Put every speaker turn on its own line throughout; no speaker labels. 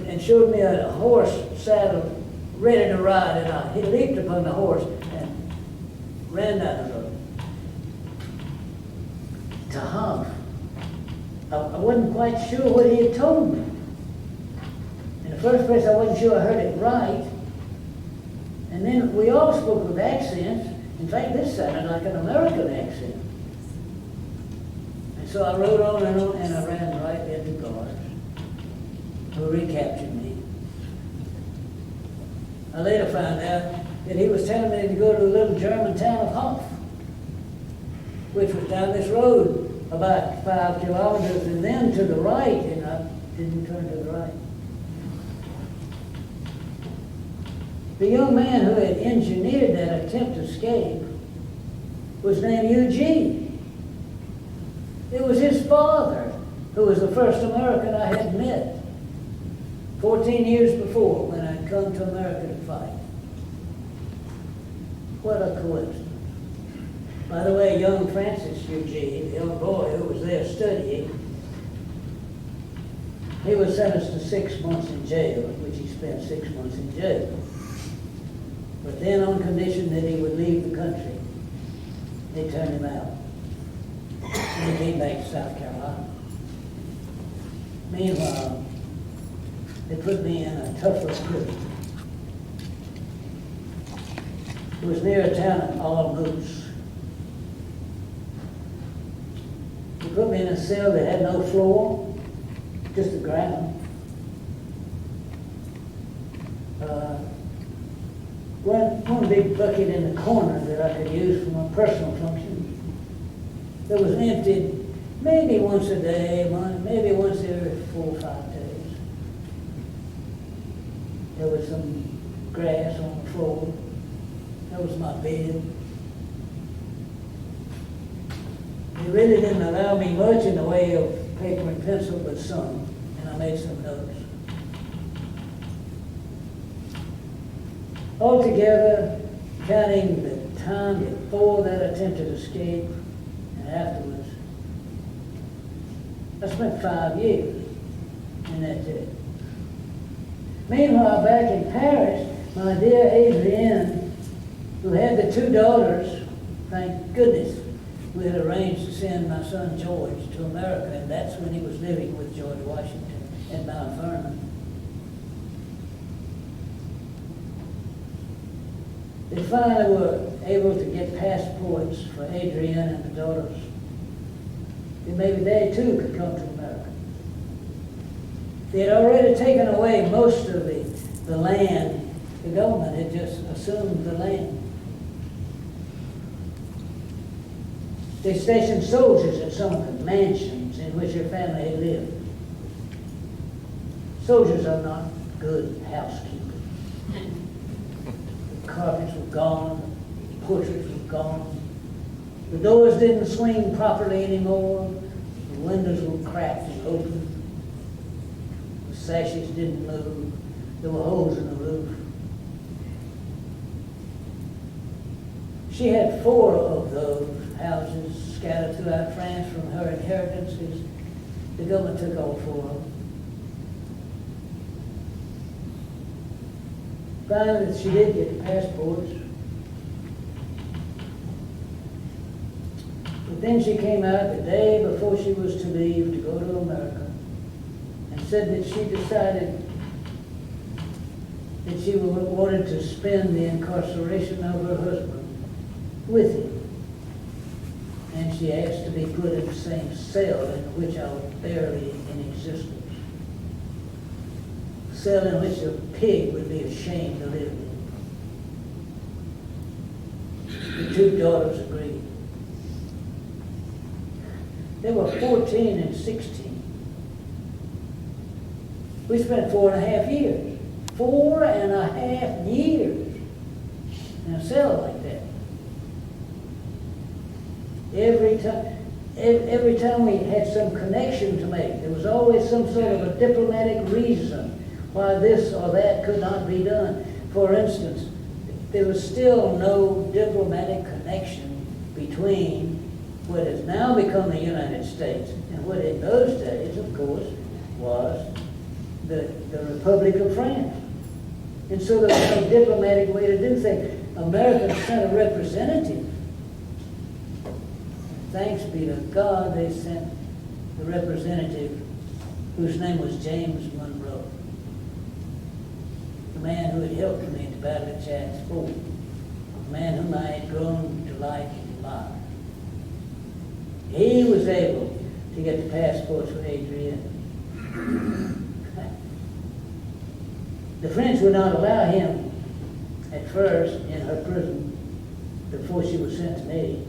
and showed me a horse saddled, ready to ride, and he leaped upon the horse and ran down the road. To Humph. I wasn't quite sure what he had told me. In the first place, I wasn't sure I heard it right. And then we all spoke with accents. In fact, this sounded like an American accent. And so I rode on, and I ran right into guards who recaptured me. I later found out that he was telling me to go to the little German town of Humph, which was down this road about 5 kilometers, and then to the right, and I didn't turn to the right. The young man who had engineered that attempt to escape was named Eugene. It was his father who was the first American I had met 14 years before when I'd come to America to fight. What a coincidence. By the way, young Francis Eugene, the young boy who was there studying, he was sentenced to 6 months in jail, which he spent 6 months in jail. But then on condition that he would leave the country, they turned him out. And he came back to South Carolina. Meanwhile, they put me in a tough little prison. It was near a town of Allmoose. They put me in a cell that had no floor, just the ground. One big bucket in the corner that I could use for my personal functions. That was emptied maybe once a day, maybe once every 4 or 5 days. There was some grass on the floor. That was my bed. They really didn't allow me much in the way of paper and pencil, but some, and I made some notes. Altogether, counting the time before that attempted escape and afterwards, I spent 5 years in that jail. Meanwhile, back in Paris, my dear Adrienne, who had the 2 daughters, thank goodness, we had arranged to send my son George to America, and that's when he was living with George Washington at Mount Vernon. They finally were able to get passports for Adrienne and the daughters. And maybe they too could come to America. They had already taken away most of the land. The government had just assumed the land. They stationed soldiers at some of the mansions in which her family had lived. Soldiers are not good housekeepers. The carpets were gone, the portraits were gone. The doors didn't swing properly anymore. The windows were cracked and open. The sashes didn't move. There were holes in the roof. She had 4 of those houses scattered throughout France from her inheritances. The government took all 4 of them. Finally, she did get the passports. But then she came out the day before she was to leave to go to America and said that she decided that she wanted to spend the incarceration of her husband with him. And she asked to be put in the same cell in which I was barely in existence. A cell in which a pig would be ashamed to live in. The 2 daughters agreed. They were 14 and 16. We spent 4.5 years. 4.5 years in a cell like that. Every time we had some connection to make, there was always some sort of a diplomatic reason why this or that could not be done. For instance, there was still no diplomatic connection between what has now become the United States and what in those days, of course, was the Republic of France. And so there was no diplomatic way to do things. Americans sent a representative. Thanks be to God, they sent the representative whose name was James Monroe, the man who had helped me at the Battle of Chads Ford, the man whom I had grown to like and admire. He was able to get the passports for Adrienne. The French would not allow him at first in her prison before she was sent to me.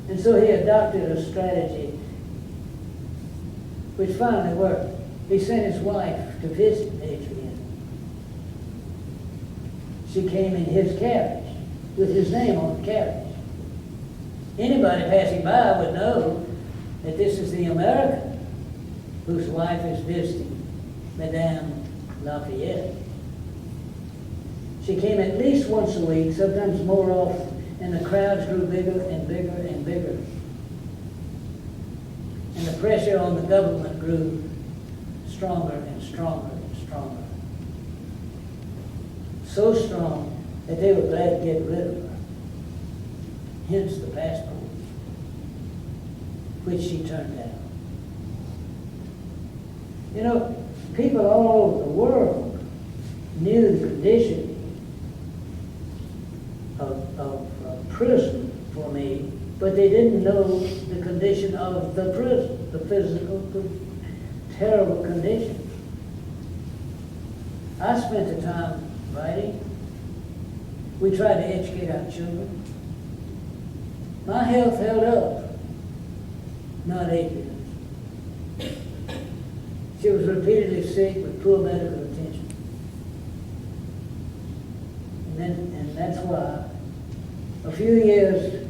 And so he adopted a strategy which finally worked. He sent his wife to visit Adrienne. She came in his carriage with his name on the carriage. Anybody passing by would know that this is the American whose wife is visiting Madame Lafayette. She came at least once a week, sometimes more often, and the crowds grew bigger and bigger and bigger. And the pressure on the government grew stronger and stronger and stronger. So strong that they were glad to get rid of her. Hence the passport, which she turned down. You know, people all over the world knew the condition of prison for me, but they didn't know the condition of the prison, the physical, terrible condition. I spent the time writing. We tried to educate our children. My health held up, not Adrienne's. She was repeatedly sick with poor medical attention. And that's why a few years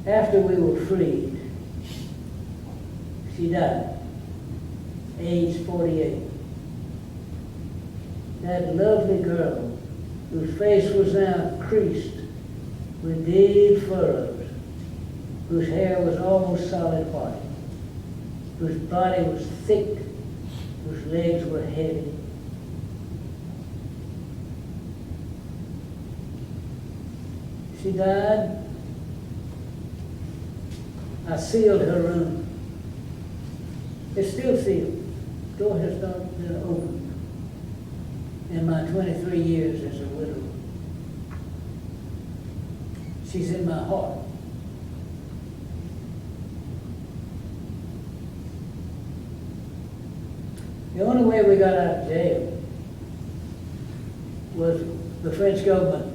after we were freed, she died, age 48. That lovely girl whose face was now creased with deep furrows, whose hair was almost solid white, whose body was thick, whose legs were heavy. She died. I sealed her room. It's still sealed. The door has not been opened in my 23 years as a widow. She's in my heart. The only way we got out of jail was the French government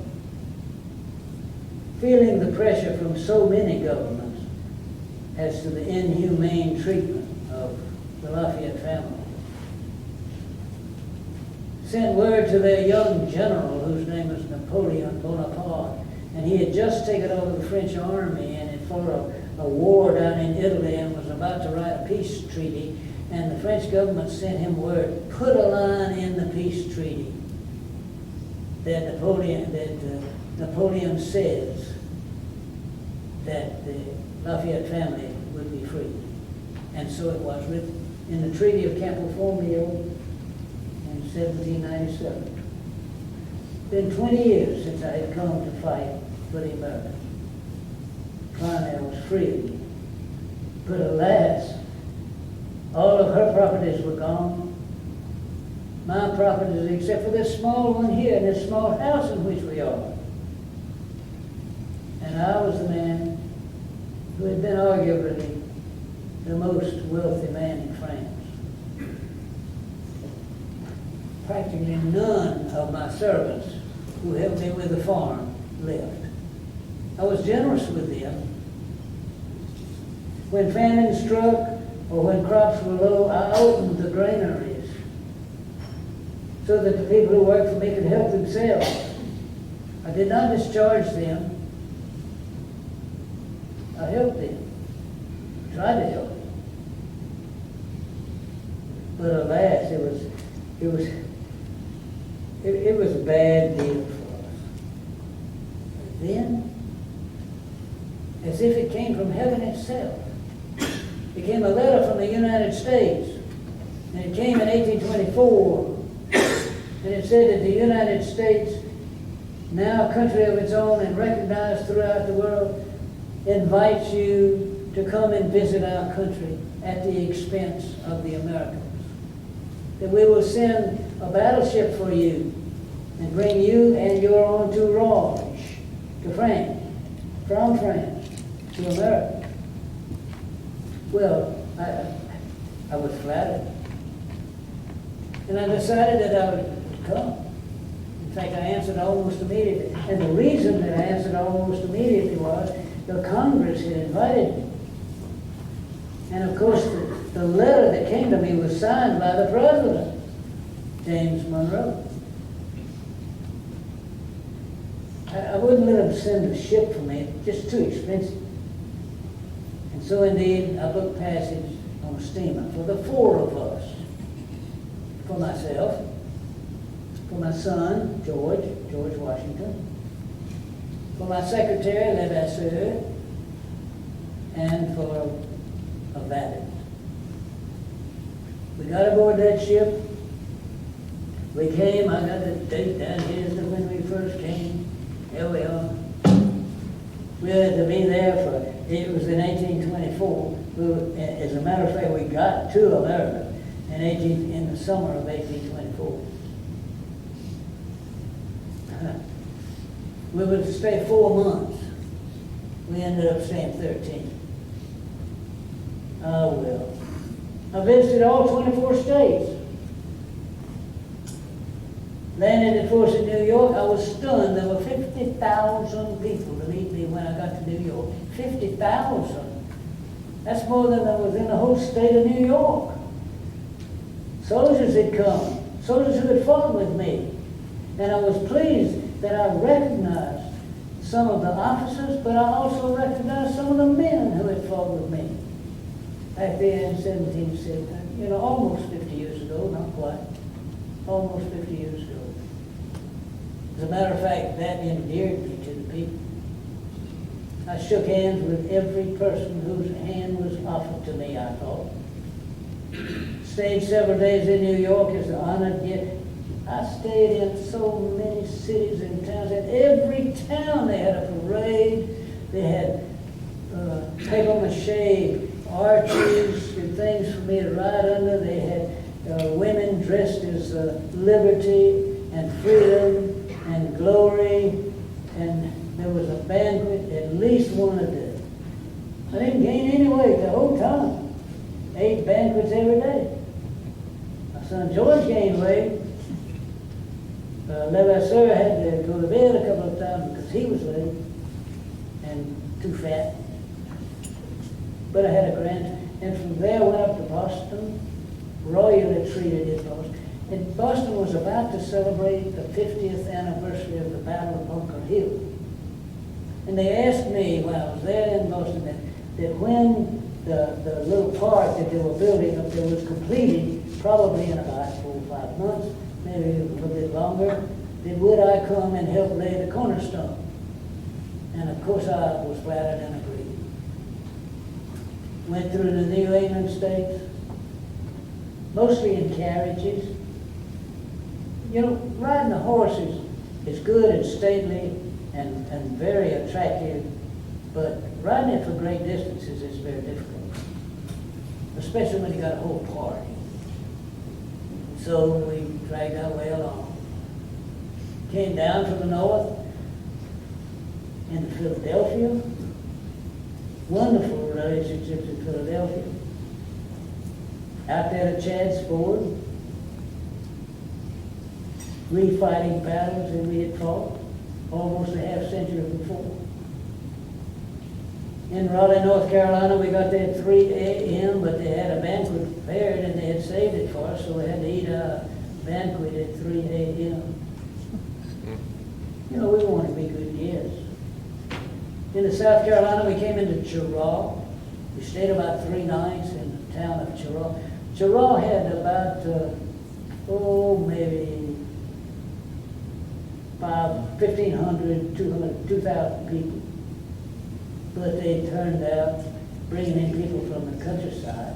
feeling the pressure from so many governments as to the inhumane treatment of the Lafayette family. Sent word to their young general, whose name was Napoleon Bonaparte, and he had just taken over the French army and had fought a war down in Italy and was about to write a peace treaty, and the French government sent him word, put a line in the peace treaty that Napoleon says that the Lafayette family would be free. And so it was written in the Treaty of Campo Formio in 1797. It's been 20 years since I had come to fight for the Americans. Finally, I was free again. But alas, all of her properties were gone. My properties, except for this small one here, and this small house in which we are. And I was the man who had been arguably the most wealthy man in France. Practically none of my servants who helped me with the farm left. I was generous with them. When famine struck or when crops were low, I opened the granaries so that the people who worked for me could help themselves. I did not discharge them. I helped them. I tried to help them. But alas, it was a bad deal for us. But then, as if it came from heaven itself, it came a letter from the United States. And it came in 1825 1924, and it said that the United States, now a country of its own and recognized throughout the world, invites you to come and visit our country at the expense of the Americans. That we will send a battleship for you and bring you and your entourage to France, from France to America. Well, I was flattered. And I decided that I would come. In fact, I answered almost immediately. And the reason that I answered almost immediately was the Congress had invited me. And of course, the letter that came to me was signed by the President, James Monroe. I wouldn't let him send a ship for me, just too expensive. And so indeed, I booked passage on a steamer for the four of us. For myself, for my son, George Washington, for my secretary, Levasseur, and for a valet. We got aboard that ship. We came, I got the date down here as to when we first came. Here we are. We had to be there for, it was in 1824. As a matter of fact, we got to America in the summer of 1824. We were to stay 4 months. We ended up staying 13. Oh well. I visited all 24 states. Landed at force in New York. I was stunned. There were 50,000 people to meet me when I got to New York. 50,000. That's more than there was in the whole state of New York. Soldiers had come. Soldiers who had fought with me. And I was pleased that I recognized some of the officers, but I also recognized some of the men who had fought with me. Back then, 1770, almost 50 years ago, not quite. Almost 50 years ago. As a matter of fact, that endeared me to the people. I shook hands with every person whose hand was offered to me, I thought. Stayed several days in New York as an honored guest. I stayed in so many cities and towns. In every town they had a parade. They had paper mache arches and things for me to ride under. They had women dressed as liberty and freedom and glory. And there was a banquet at least one a day. I didn't gain any weight the whole time. 8 banquets every day. My son George gained weight. Levasseur had to go to bed a couple of times because he was late and too fat. But I had a grand, and from there went up to Boston, royally treated in Boston. And Boston was about to celebrate the 50th anniversary of the Battle of Bunker Hill. And they asked me when I was there in Boston that when the little park that they were building up there was completed, probably in about 4 or 5 months, maybe a little bit longer, then would I come and help lay the cornerstone? And of course I was flattered and agreed. Went through the New England states, mostly in carriages. Riding a horse is good and stately and very attractive, but riding it for great distances is very difficult, especially when you got a whole party. So we dragged our way along. Came down from the north into Philadelphia. Wonderful relationships in Philadelphia. Out there at Chad's Ford. 3 fighting battles that we had fought almost a half century before. In Raleigh, North Carolina, we got there at 3 a.m., but they had a banquet prepared and they had saved it for us, so we had to eat our banquet at 3 a.m. We want to be good guests. In South Carolina, we came into Cheraw. We stayed about 3 nights in the town of Cheraw. Cheraw had about, maybe 1,500, 2,000 people. But they turned out bringing in people from the countryside.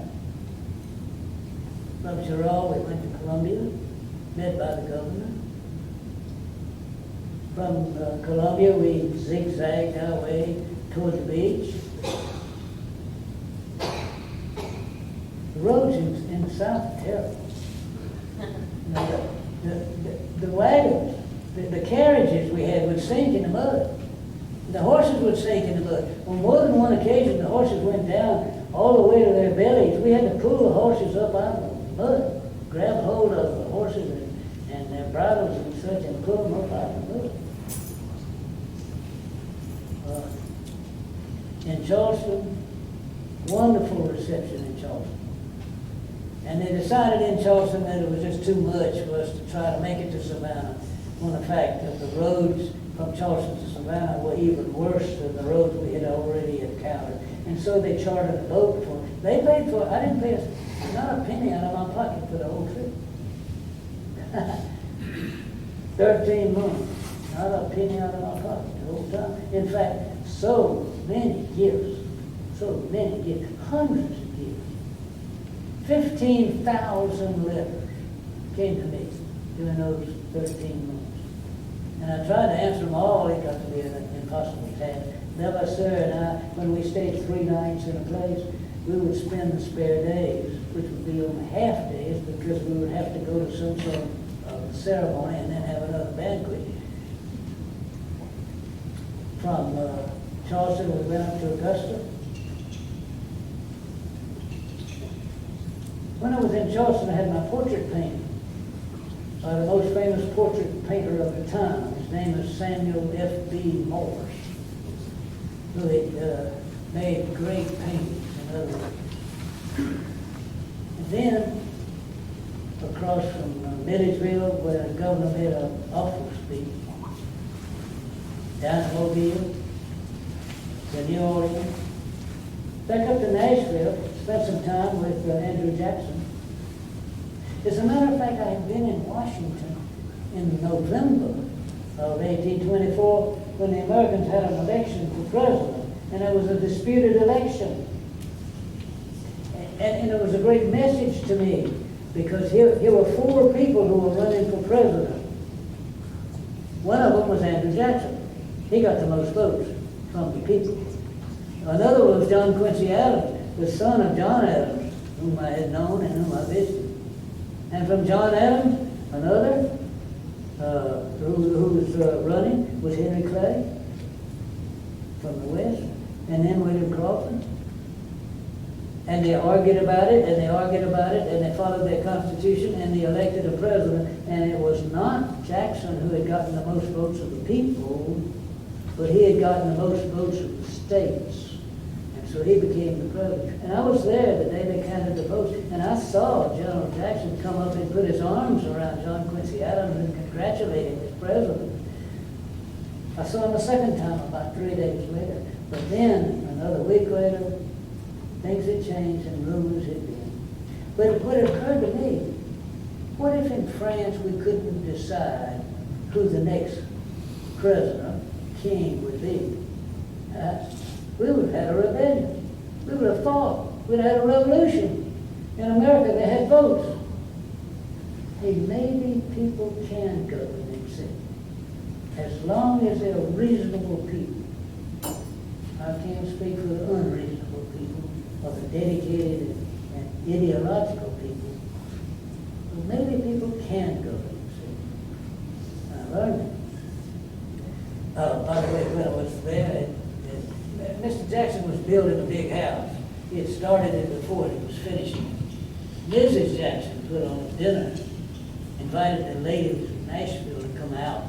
From Chirol, we went to Columbia, met by the governor. From Columbia, we zigzagged our way toward the beach. The roads in the south are terrible. You know, the wagons, the carriages we had would sink in the mud. The horses would sink in the mud. On more than one occasion, the horses went down all the way to their bellies. We had to pull the horses up out of the mud, grab hold of the horses and their bridles and such, and pull them up out of the mud. In Charleston, wonderful reception in Charleston. And they decided in Charleston that it was just too much for us to try to make it to Savannah, on the fact that the roads from Charleston to Savannah were even worse than the roads we had already encountered. And so they chartered a boat for it. They paid for it. I didn't pay not a penny out of my pocket for the whole trip. 13 months, not a penny out of my pocket the whole time. In fact, so many gifts, hundreds of gifts. 15,000 letters came to me during those 13 months. And I tried to answer them all. It got to be an impossible task. Levasseur and I, when we stayed 3 nights in a place, we would spend the spare days, which would be on half days, because we would have to go to some sort of ceremony and then have another banquet. From Charleston, we went up to Augusta. When I was in Charleston, I had my portrait painted by the most famous portrait painter of the time. His name is Samuel F.B. Morse, who had made great paintings in other words. And then, across from Milledgeville, where the governor made an awful speech, down to Mobile, to New Orleans, back up to Nashville, spent some time with Andrew Jackson. As a matter of fact, I had been in Washington in November of 1824 when the Americans had an election for president, and it was a disputed election. And it was a great message to me, because here were 4 people who were running for president. One of them was Andrew Jackson. He got the most votes from the people. Another was John Quincy Adams, the son of John Adams, whom I had known and whom I visited. And from John Adams, another who was running was Henry Clay from the West, and then William Crawford. And they argued about it, and they argued about it, and they followed their Constitution, and they elected a president. And it was not Jackson who had gotten the most votes of the people, but he had gotten the most votes of the states. And so he became the president. And I was there the day they counted the votes, and I saw General Jackson come up and put his arms around John Quincy Adams and congratulate him as president. I saw him a second time about 3 days later. But then, another week later, things had changed and rumors had been. But what occurred to me, what if in France we couldn't decide who the next president, king, would be? We would have had a rebellion. We would have fought. We'd have had a revolution. In America, they had votes. Hey, maybe people can govern themselves, as long as they're reasonable people. I can't speak for the unreasonable people, or the dedicated and ideological people. But maybe people can govern themselves. I learned it. By the way, when I was there, Mr. Jackson was building a big house. He had started it before he was finishing it. Mrs. Jackson put on a dinner, invited the ladies of Nashville to come out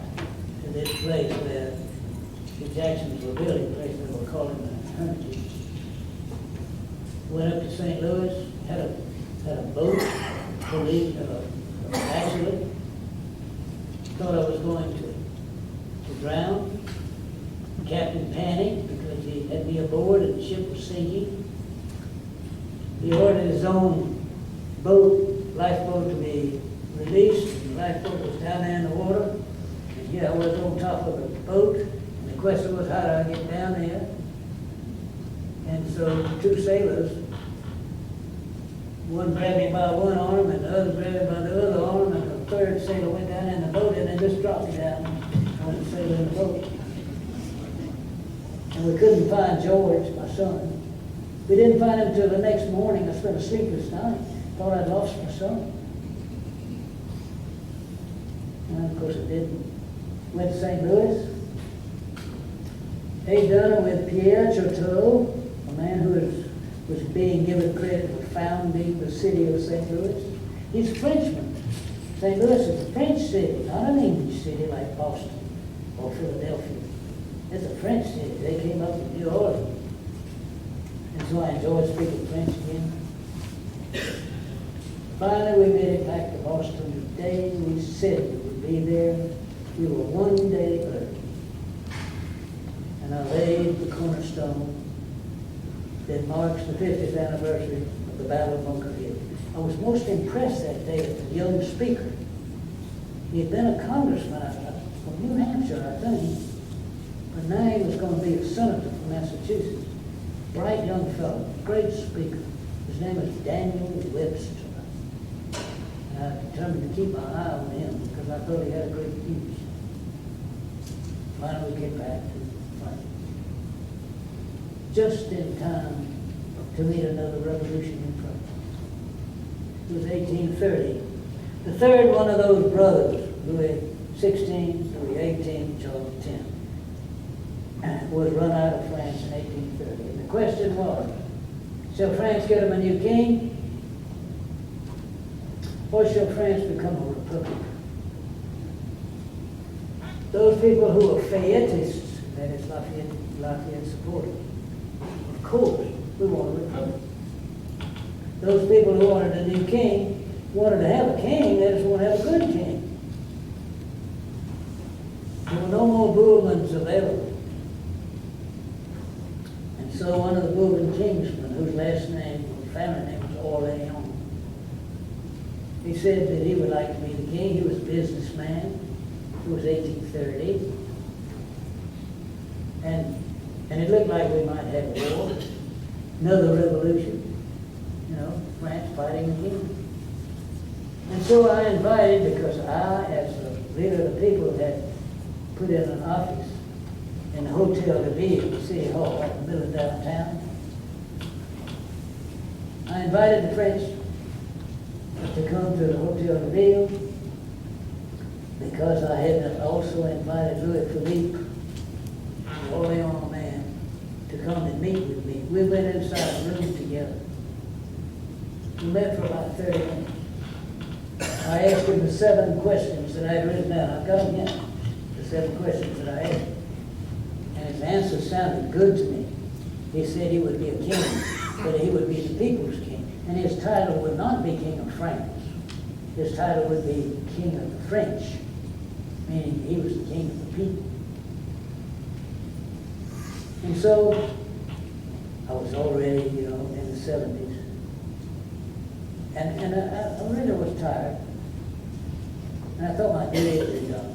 to this place where the Jacksons were building, a place they were calling the Hermitage. Went up to St. Louis, had a boat to leave, actually. Thought I was going to drown. Captain panicked because he had me aboard and the ship was sinking. He ordered his own boat, lifeboat, to be released. And the lifeboat was down there in the water. And here I was on top of the boat. And the question was, how do I get down there? And so 2 sailors, one grabbed me by one arm and the other grabbed it by the other arm, and the third sailor went down in the boat and then just dropped me down on the sailor in the boat. And we couldn't find George, my son. We didn't find him until the next morning. I spent a sleepless night. Thought I'd lost my son. And of course I didn't. Went to St. Louis. Ate dinner with Pierre Choteau, a man who was being given credit for founding the city of St. Louis. He's a Frenchman. St. Louis is a French city, not an English city like Boston or Philadelphia. It's a French city. They came up from New Orleans. And so I enjoyed speaking French again. Finally, we made it back to Boston the day we said we would be there. We were one day early. And I laid the cornerstone that marks the 50th anniversary of the Battle of Bunker Hill. I was most impressed that day with the young speaker. He had been a congressman from New Hampshire, I think. But now he was going to be a senator from Massachusetts. Bright young fellow, great speaker. His name was Daniel Webster. And I determined to keep my eye on him because I thought he had a great future. Finally, we get back to fight. Just in time to meet another revolution in France. It was 1830. The third one of those brothers, Louis XVI, Louis XVIII, Charles X, was run out of France in 1830. And the question was, shall France get him a new king? Or shall France become a republic? Those people who are Fayettists, that is Lafayette supporters, of course, we want a republic. Those people who wanted a new king wanted to have a king, they just want to have a good king. There were no more Bourbons available. And so one of the Bourbon kingsmen, whose last name, family name was Orleans, he said that he would like to be the king. He was a businessman. It was 1830. And it looked like we might have a war, another revolution, France fighting again. And so I invited, because I, as the leader of the people, had put in an office in the Hotel de Ville, the city hall, right in the middle of downtown. I invited the French to come to the Hotel de Ville because I had also invited Louis Philippe, the Orleans man, to come and meet with me. We went inside a room together. We met for about 30 minutes. I asked him the 7 questions that I had written down. I've got them yet, the 7 questions that I asked. And his answers sounded good to me. He said he would be a king, but he would be the people's king. And his title would not be King of France. His title would be King of the French, meaning he was the king of the people. And so I was already, in the 70s. And I really was tired. And I thought my day had been done.